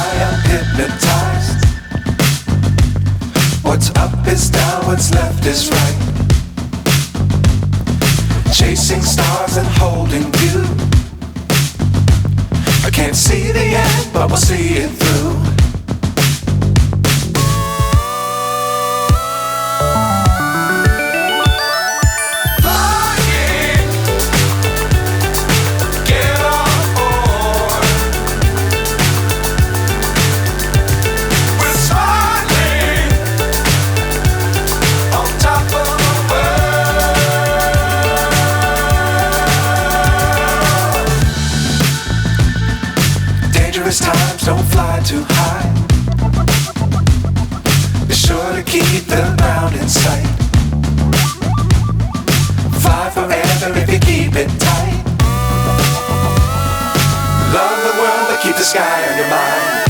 I am hypnotized. What's up is down, what's left is right. Chasing stars and holding you. I can't see the end, but we'll see it through. Times don't fly too high. Be sure to keep the ground in sight. Fly forever if you keep it tight. Love the world but keep the sky on your mind.